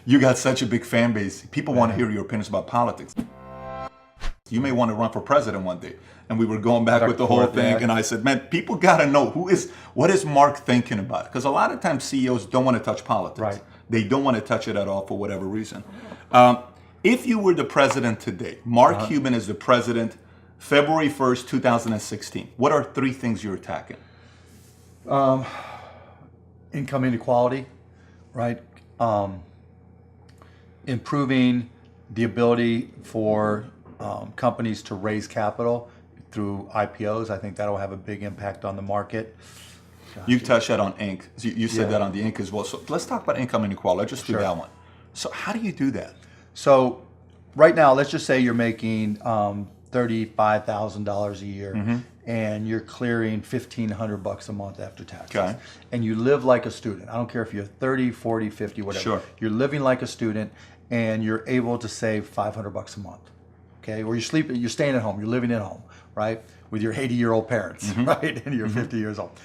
You got such a big fan base. People want to hear your opinions about politics. You may want to run for president one day. And we were going back with the whole thing, and I said, man, people got to know what is Mark thinking about? Because a lot of times CEOs don't want to touch politics. Right. They don't want to touch it at all for whatever reason. If you were the president today, Mark Cuban is the president, February 1st, 2016. What are 3 things you're attacking? Income inequality, right? Improving the ability for companies to raise capital through IPOs. I think that'll have a big impact on the market. You touched that on Inc. You said that on the Inc. as well. So let's talk about income inequality. Let's just do that one. So how do you do that? So right now, let's just say you're making $35,000 a year, and you're clearing $1,500 a month after taxes. Okay. And you live like a student. I don't care if you're 30, 40, 50, whatever. Sure. You're living like a student, and you're able to save $500 a month. Okay, or you're staying at home, you're living at home, right, with your 80-year-old parents, right, and you're 50 years old.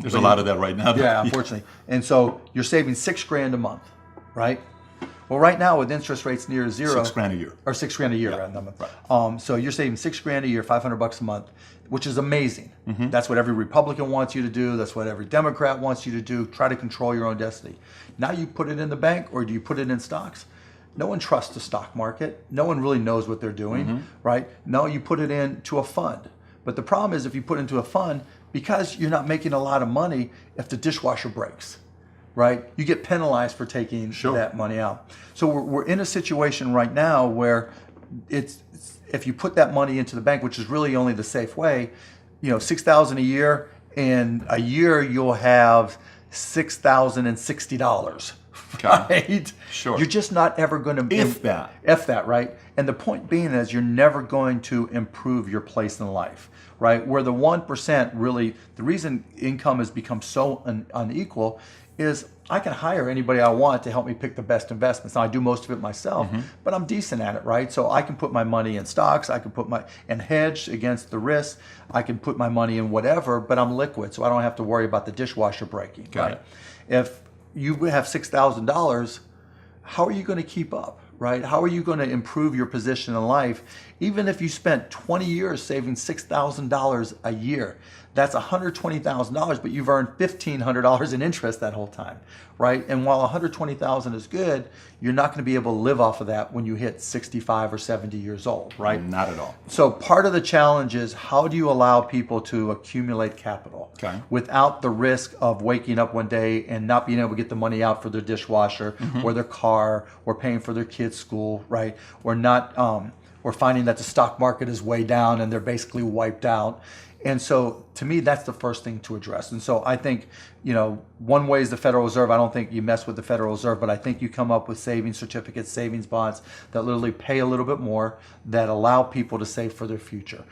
There's a lot of that right now. Yeah, unfortunately. And so you're saving $6,000 a month, right? Well, right now with interest rates near zero, $6,000 a year, or $6,000 a year, right. So you're saving $6,000 a year, $500 a month, which is amazing. That's what every Republican wants you to do. That's what every Democrat wants you to do. Try to control your own destiny. Now you put it in the bank, or do you put it in stocks? No one trusts the stock market. No one really knows what they're doing, right? No, you put it into a fund. But the problem is if you put it into a fund, because you're not making a lot of money, if the dishwasher breaks, right? You get penalized for taking that money out. So we're in a situation right now where it's if you put that money into the bank, which is really only the safe way, $6,000 a year, in a year you'll have $6,060. Right? Sure. You're just not ever going to... If that, right? And the point being is you're never going to improve your place in life, right? Where the 1% really... The reason income has become so unequal is I can hire anybody I want to help me pick the best investments. Now, I do most of it myself, but I'm decent at it, right? So I can put my money in stocks, I can put and hedge against the risk, I can put my money in whatever, but I'm liquid, so I don't have to worry about the dishwasher breaking, right? If you have $6,000, how are you going to keep up, right? How are you going to improve your position in life? Even if you spent 20 years saving $6,000 a year, that's $120,000, but you've earned $1,500 in interest that whole time, right? And while $120,000 is good, you're not going to be able to live off of that when you hit 65 or 70 years old, right? Not at all. So part of the challenge is how do you allow people to accumulate capital without the risk of waking up one day and not being able to get the money out for their dishwasher or their car or paying for their kids' school, right? Or not, or finding that the stock market is way down and they're basically wiped out. And so to me, that's the first thing to address. And so I think, one way is the Federal Reserve. I don't think you mess with the Federal Reserve, but I think you come up with savings certificates, savings bonds that literally pay a little bit more, that allow people to save for their future.